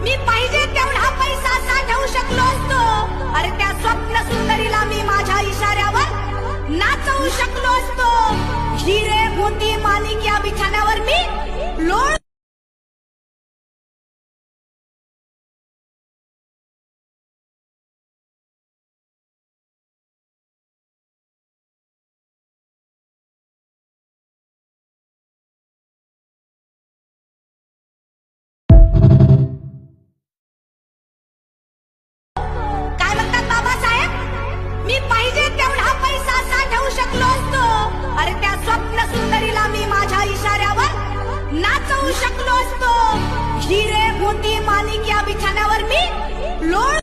मी पाहिजे तेवढा पैसा साठवू शकलो असतो. अरे त्या स्वप्न सुंदरीला मी माझ्या इशाऱ्यावर नाचवू शकलो असतो. हिरे मोती माणिक या बिछाण्यावर मी लोळ काय म्हणतात बाबासाहेब? मी पाहिजे तेवढा पैसा साठवू शकलो असतो. अरे त्या स्वप्न सुंदरीला मी माझ्या इशाऱ्यावर नाचवू शकलो असतो. हिरे मोती माणिक या बिछाण्यावर मी लोळ